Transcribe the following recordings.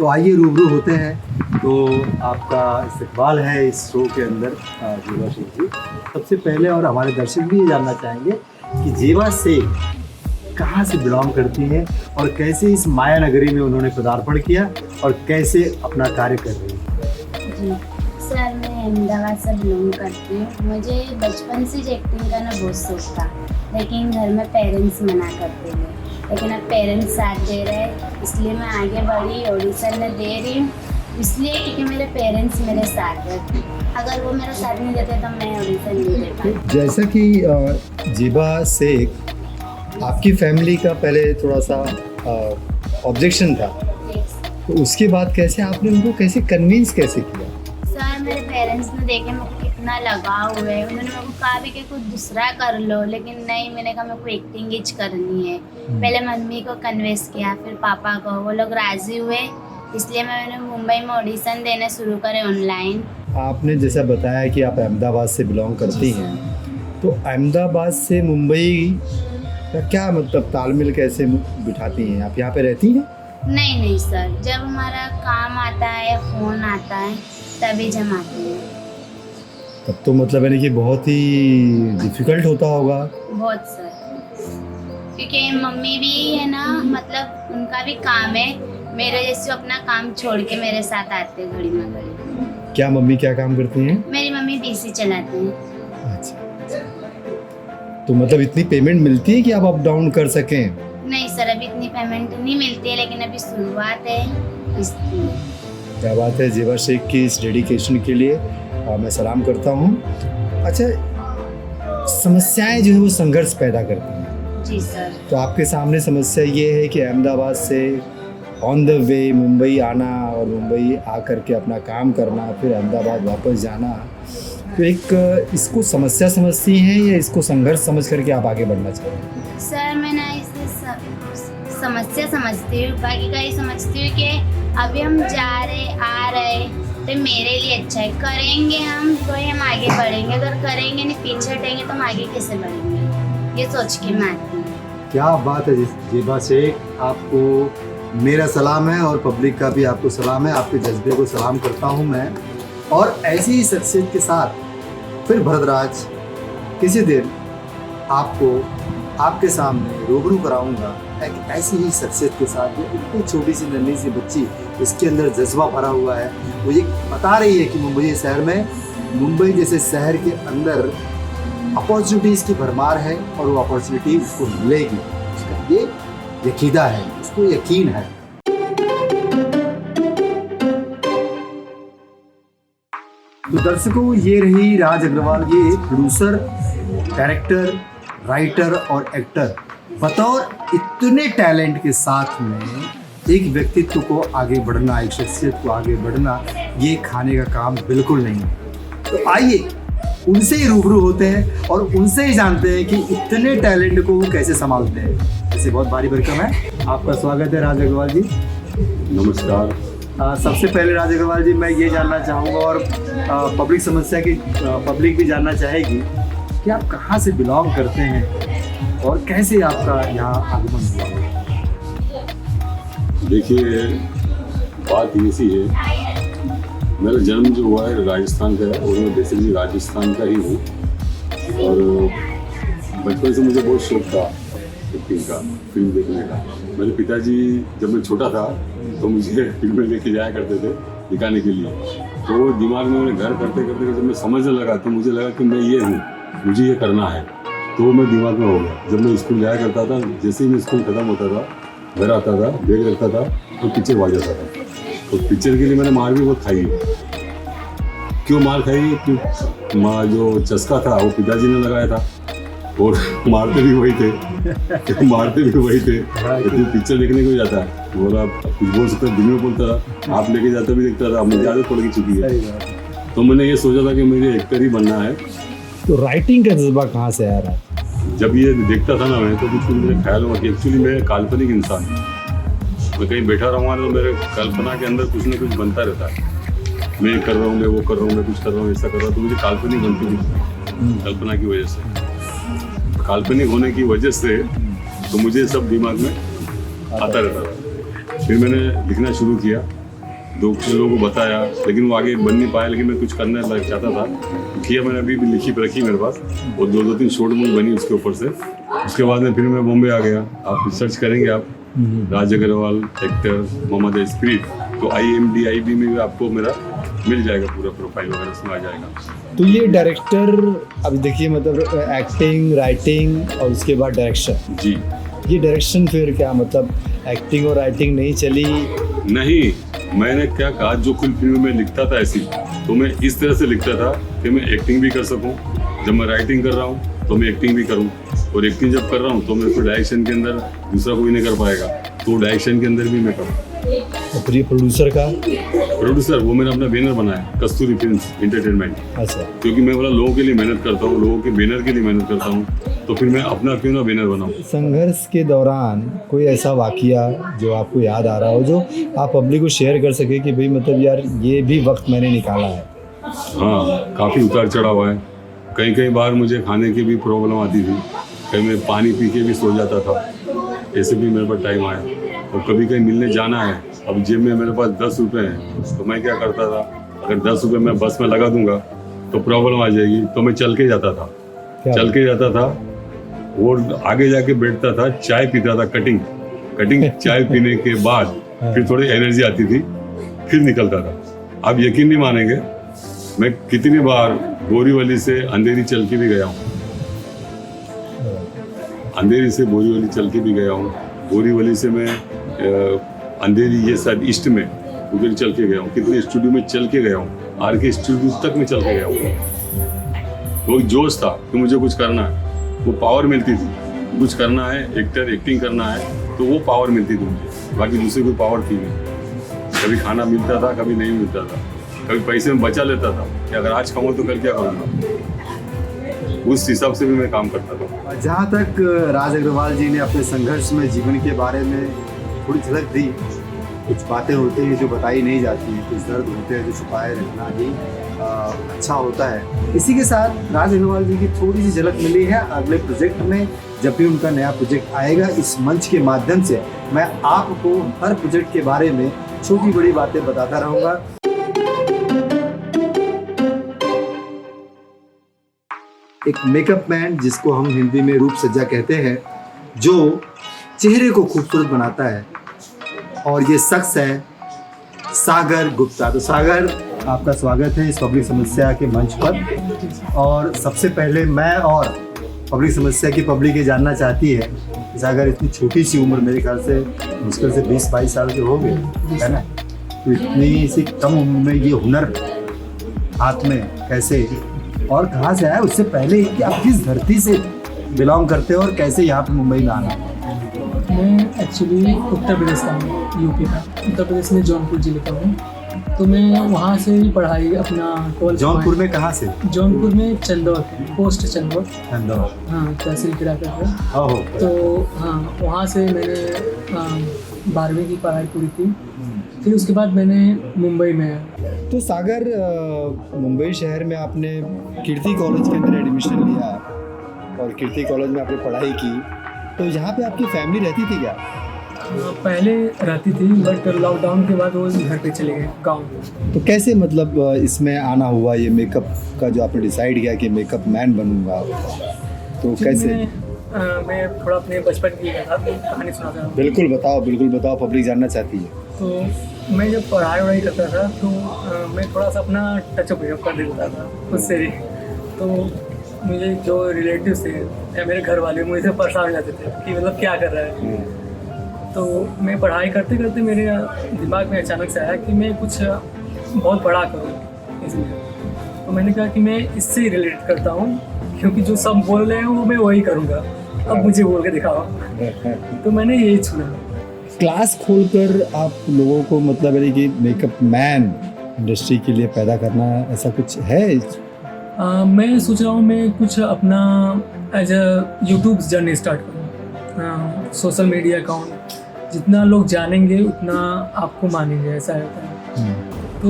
तो आइए रूबरू होते हैं। तो आपका इस्तकबाल है इस शो के अंदर जीवा शेख जी। सबसे पहले और हमारे दर्शक भी ये जानना चाहेंगे कि जीवा शेख कहाँ से बिलोंग करती हैं और कैसे इस माया नगरी में उन्होंने पदार्पण किया और कैसे अपना कार्य कर रही हैं। जी सर, मैं अहमदाबाद से बिलोंग करती हूँ। मुझे बचपन से एक्टिंग का ना बहुत शौक था, लेकिन घर में पेरेंट्स मना करते थे। लेकिन अब पेरेंट्स साथ दे रहे हैं, इसलिए मैं आगे बढ़ी, ऑडिशन में दे रही हूँ। इसलिए क्योंकि मेरे पेरेंट्स मेरे साथ हैं। अगर वो मेरा साथ नहीं देते तो मैं ऑडिशन नहीं दे पाती। जैसा कि जीवा शेख, आपकी फैमिली का पहले थोड़ा सा ऑब्जेक्शन था, तो उसके बाद कैसे आपने उनको कैसे कन्विंस कैसे किया? सर, मेरे पेरेंट्स ने देखे मेरे को कितना लगाव हुआ है। उन्होंने मेरे को कहा भी कि कुछ दूसरा कर लो, लेकिन नहीं, मैंने कहा मेरे को एक्टिंग ही करनी है। पहले मम्मी को कन्विंस किया, फिर पापा को, वो लोग राज़ी हुए। इसलिए मैंने मुंबई में ऑडिशन देने शुरू करे ऑनलाइन। आपने जैसा बताया कि आप अहमदाबाद से बिलोंग करती हैं, तो अहमदाबाद से मुंबई का क्या मतलब तालमेल कैसे बिठाती हैं? आप यहाँ पे रहती हैं? नहीं सर, जब हमारा काम आता है या फ़ोन आता है तभी जमाते हैं। तब तो मतलब यानी कि बहुत ही डिफ़िकल्ट होता होगा। बहुत सर, क्योंकि मम्मी भी है ना, मतलब उनका भी काम है। मेरे जैसे अपना काम छोड़ के मेरे साथ आते हैं घड़ी में घड़ी। क्या मम्मी क्या काम करती हैं? मेरी मम्मी बीसी चलाती हैं। अच्छा, तो मतलब इतनी पेमेंट मिलती है कि आप अप डाउन कर सकें? नहीं सर, अभी इतनी पेमेंट नहीं मिलती है, लेकिन अभी शुरुआत है इसलिए। क्या बात है, जीवा शेख की इस डेडिकेशन के लिए मैं सलाम करता हूँ। अच्छा, समस्याएं जो है वो संघर्ष पैदा करती हैं। जी सर। तो आपके सामने समस्या ये है कि अहमदाबाद से ऑन द वे मुंबई आना और मुंबई आकर के अपना काम करना, फिर अहमदाबाद वापस जाना। तो एक इसको समस्या समझती हैं या इसको संघर्ष समझ करके आप आगे बढ़ना चाहते हैं? सर, मैं ना इसे समस्या समझती हूँ, बाकी का ये समझती हूँ कि अभी हम जा रहे आ रहे तो मेरे लिए अच्छा है। करेंगे हम तो ही हम आगे बढ़ेंगे, अगर करेंगे नहीं, पीछे हटेंगे तो हम आगे कैसे बढ़ेंगे, ये सोच के मैं आती हूँ। क्या बात है जीवा शेख, आपको मेरा सलाम है और पब्लिक का भी आपको सलाम है। आपके जज्बे को सलाम करता हूँ मैं। और ऐसी ही शख्सियत के साथ फिर भरतराज किसी दिन आपको आपके सामने रूबरू कराऊंगा, एक ऐसी ही शख्सियत के साथ जो इतनी छोटी सी नन्ही सी बच्ची, इसके अंदर जज्बा भरा हुआ है। वो ये बता रही है कि मुंबई शहर में, मुंबई जैसे शहर के अंदर अपॉर्चुनिटीज़ की भरमार है और वो अपॉर्चुनिटी उसको मिलेगी। उसका ये यकीदा है, उसको यकीन है। तो दर्शकों, ये रही राज अग्रवाल। ये प्रोड्यूसर, डायरेक्टर, राइटर और एक्टर, बतौर इतने टैलेंट के साथ में एक व्यक्तित्व को आगे बढ़ना, एक शख्सियत को आगे बढ़ना, ये खाने का काम बिल्कुल नहीं है। तो आइए उनसे ही रूबरू होते हैं और उनसे ही जानते हैं कि इतने टैलेंट को वो कैसे संभालते हैं। इसे बहुत भारी भरकम है। आपका स्वागत है राज अग्रवाल जी। नमस्कार। सबसे पहले राज अग्रवाल जी, मैं ये जानना चाहूँगा और पब्लिक समस्या की पब्लिक भी जानना चाहेगी कि आप कहाँ से बिलोंग करते हैं और कैसे आपका यहाँ आगमन हुआ? देखिए, बात ऐसी है, मेरा जन्म जो हुआ है राजस्थान का है और मैं बेसिकली राजस्थान का ही हूँ। और बचपन से मुझे बहुत शौक था एक्टिंग का, फिल्म देखने का। मेरे पिताजी जब मैं छोटा था तो मुझे फिल्में लेके जाया करते थे दिखाने के लिए। तो वो दिमाग में उन्हें घर करते करते जब मैं समझने लगा तो मुझे लगा कि मैं ये हूँ, मुझे ये करना है। तो मैं दिमाग में हो गया। जब मैं स्कूल जाया करता था, जैसे ही मैं स्कूल खत्म होता था, घर आता था, बैग रखता था तो पिक्चर आ जाता था। तो पिक्चर के लिए मैंने मार भी बहुत खाई है। क्यों मार खाई? क्यों? माँ जो चस्का था वो पिताजी ने लगाया था और मारते भी वही थे मारते भी वही थे। तो पिक्चर देखने को जाता है, बोला कुछ बोल सकता, दिन में बोलता था, आप लेके जाते भी देखता था। मुझे आदत पड़ गई चुकी है। तो मैंने ये सोचा था कि मुझे एक्टर ही बनना है। तो राइटिंग का जज्बा कहाँ से आ रहा है? जब ये देखता था ना मैं, तो कुछ मेरे ख्याल हुआ कि एक्चुअली मैं काल्पनिक इंसान हूँ। मैं कहीं बैठा रहूँगा तो मेरे कल्पना के अंदर कुछ ना कुछ बनता रहता है। मैं कर रहा हूँ, मैं वो कर रहा हूँ, मैं कुछ कर रहा हूँ, ऐसा कर रहा हूँ। तो मुझे काल्पनिक बनती थी कल्पना की वजह से। काल्पनिक होने की वजह से तो मुझे सब दिमाग में आता रहता था। फिर मैंने लिखना शुरू किया 2 लोगों को बताया, लेकिन वो आगे बन नहीं पाया। लेकिन मैं कुछ करना चाहता था, किया मैंने, अभी भी लिखी रखी मेरे पास, और 2-3 शॉर्ट मूवी बनी उसके ऊपर से। उसके बाद में फिर मैं बॉम्बे आ गया। आप सर्च करेंगे आप राज अग्रवाल एक्टर मोहम्मद स्पिरिट, तो IMDb में भी आपको मेरा मिल जाएगा, पूरा प्रोफाइल वगैरह उसमें आ जाएगा। तो ये डायरेक्टर, अभी देखिए मतलब एक्टिंग, राइटिंग और उसके बाद डायरेक्शन। जी, ये डायरेक्शन फिर क्या मतलब एक्टिंग और राइटिंग नहीं चली? नहीं, मैंने क्या कहा, जो कुल फिल्म में लिखता था ऐसी, तो मैं इस तरह से लिखता था कि मैं एक्टिंग भी कर सकूं। जब मैं राइटिंग कर रहा हूं तो मैं एक्टिंग भी करूं, और एक्टिंग जब कर रहा हूं तो मैं फिर डायरेक्शन के अंदर दूसरा कोई नहीं कर पाएगा, तो डायरेक्शन के अंदर भी मैं करूँ। और फिर ये प्रोड्यूसर वो मैंने अपना बैनर बनाया, कस्तूरी फिल्म्स एंटरटेनमेंट। अच्छा, क्योंकि मैं बोला लोगों के लिए मेहनत करता हूँ, लोगों के बैनर के लिए मेहनत करता हूँ, तो फिर मैं अपना क्यों ना बैनर बनाऊँ। संघर्ष के दौरान कोई ऐसा वाकया जो आपको याद आ रहा हो, जो आप पब्लिक को शेयर कर सके कि भाई मतलब यार ये भी वक्त मैंने निकाला है? हाँ, काफ़ी उतार चढ़ाव हुआ है। कई बार मुझे खाने की भी प्रॉब्लम आती थी, कहीं मैं पानी पी के भी सो जाता था, ऐसे भी मेरे पास टाइम आया। और कभी कहीं मिलने जाना है, अब जेब में मेरे पास 10 रुपये हैं, तो मैं क्या करता था, अगर 10 रुपये मैं बस में लगा दूंगा तो प्रॉब्लम आ जाएगी, तो मैं चल के जाता था। वो आगे जाके बैठता था, चाय पीता था, कटिंग चाय पीने के बाद फिर थोड़ी एनर्जी आती थी, फिर निकलता था। आप यकीन नहीं मानेंगे, मैं कितनी बार बोरीवली से अंधेरी चल के भी गया हूँ, अंधेरी से बोरीवली चल के भी गया हूँ, बोरीवली से मैं अंधेरी ये शायद ईस्ट में उधर चल के गया हूँ, कितने स्टूडियो में चल के गया हूँ, RK स्टूडियो तक में चल के गया हूँ। वो जोश था कि मुझे कुछ करना है, वो पावर मिलती थी, कुछ करना है, एक्टिंग करना है, तो वो पावर मिलती थी मुझे, बाकी दूसरी कोई पावर थी नहीं। कभी खाना मिलता था, कभी नहीं मिलता था, कभी पैसे में बचा लेता था कि अगर आज खाऊं तो कल क्या करूँगा, उस हिसाब से भी मैं काम करता था। जहाँ तक राज अग्रवाल जी ने अपने संघर्ष में जीवन के बारे में थोड़ी झलक दी, कुछ बातें होती हैं जो बताई नहीं जाती, कुछ दर्द होते हैं जो छुपाए रखना ही अच्छा होता है। इसी के साथ राज अग्रवाल जी की थोड़ी सी झलक मिली है अगले प्रोजेक्ट में। जब भी उनका नया प्रोजेक्ट आएगा, इस मंच के माध्यम से मैं आपको हर प्रोजेक्ट के बारे में छोटी बड़ी बातें बताता रहूँगा। एक मेकअप मैन, जिसको हम हिंदी में रूप सज्जा कहते हैं, जो चेहरे को खूबसूरत बनाता है, और ये शख्स है सागर गुप्ता। तो सागर, आपका स्वागत है इस पब्लिक समस्या के मंच पर। और सबसे पहले मैं और पब्लिक समस्या की पब्लिक ये जानना चाहती है, सागर इतनी छोटी सी उम्र, मेरे ख्याल से मुश्किल से 20-22 साल के हो गए, है ना, तो इतनी सी कम उम्र में ये हुनर हाथ में कैसे और कहाँ से आया? उससे पहले कि आप किस धरती से बिलोंग करते हो और कैसे यहाँ पे मुंबई में आना? मैं एक्चुअली उत्तर प्रदेश का हूँ, यूपी का। उत्तर प्रदेश में जौनपुर जिले का हूँ, तो मैं वहाँ से ही पढ़ाई अपना 12th। जौनपुर में कहाँ से? जौनपुर में चंदौर, पोस्ट चंदौर। हाँ, तहसील किराकर है। तो हाँ, वहाँ से मैंने 12वीं की पढ़ाई पूरी की। फिर उसके बाद मैंने मुंबई में। तो सागर, मुंबई शहर में आपने कीर्ति कॉलेज के अंदर एडमिशन लिया और कीर्ति कॉलेज में आपने पढ़ाई की, तो यहाँ पे आपकी फैमिली रहती थी क्या? पहले रहती थी, बट लॉकडाउन के बाद वो घर पे चले गए गाँव। तो कैसे मतलब इसमें आना हुआ, ये मेकअप का जो आपने डिसाइड किया कि मेकअप मैन बनूंगा, तो कैसे? मैं थोड़ा अपने बचपन की कहानी सुनाता हूँ। बिल्कुल बताओ, पब्लिक जानना चाहती है। तो मैं जब पढ़ाई करता था तो मैं थोड़ा सा अपना टचअप कर देता था उससे ही। तो मुझे जो रिलेटिव्स थे या मेरे घर वाले मुझे परेशान हो जाते थे कि मतलब क्या कर रहा है। तो मैं पढ़ाई करते करते मेरे दिमाग में अचानक से आया कि मैं कुछ बहुत बड़ा करूँ इसमें। तो मैंने कहा कि मैं इससे रिलेट करता हूँ, क्योंकि जो सब बोल रहे हैं वो मैं वही करूँगा, अब मुझे बोल के दिखाओ। तो मैंने यही चुना। क्लास खोलकर आप लोगों को मतलब है कि मेकअप मैन इंडस्ट्री के लिए पैदा करना, ऐसा कुछ है? मैं सोच रहा हूँ मैं कुछ अपना as a YouTube journey start करूँ। सोशल मीडिया अकाउंट जितना लोग जानेंगे उतना आपको मानेंगे, ऐसा रहता है। तो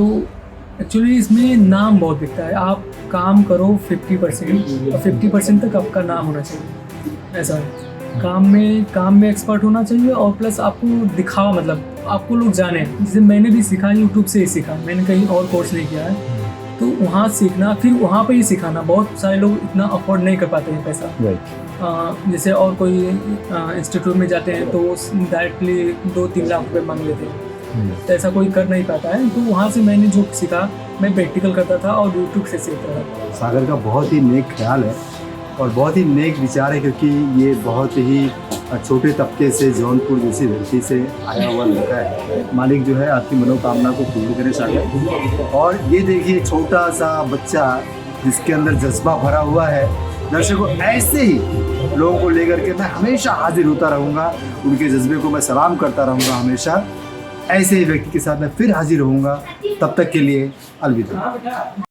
एक्चुअली इसमें नाम बहुत दिखता है। आप काम करो 50% और 50% तक आपका नाम होना चाहिए, ऐसा है। काम में एक्सपर्ट होना चाहिए और प्लस आपको दिखावा, मतलब आपको लोग जाने। जैसे मैंने भी सीखा, यूट्यूब से ही सीखा, मैंने कहीं और कोर्स नहीं किया है। तो वहाँ सीखना, फिर वहाँ पे ही सिखाना। बहुत सारे लोग इतना अफोर्ड नहीं कर पाते हैं पैसा। जैसे और कोई इंस्टीट्यूट में जाते हैं तो डायरेक्टली 2-3 लाख रुपए मांग लेते हैं, तो ऐसा कोई कर नहीं पाता है। तो वहाँ से मैंने जो सीखा, मैं प्रैक्टिकल करता था और यूट्यूब से सीखता था। सागर का बहुत ही नेक ख्याल है और बहुत ही नेक विचार है, क्योंकि ये बहुत ही छोटे तबके से, जौनपुर जैसी धरती से आया हुआ लड़का है। मालिक जो है आपकी मनोकामना को पूर्ण करे सागर। और ये देखिए छोटा सा बच्चा जिसके अंदर जज्बा भरा हुआ है। दर्शकों, ऐसे ही लोगों को लेकर के मैं हमेशा हाजिर होता रहूँगा, उनके जज्बे को मैं सलाम करता रहूँगा हमेशा। ऐसे ही व्यक्ति के साथ मैं फिर हाजिर होऊंगा। तब तक के लिए अलविदा।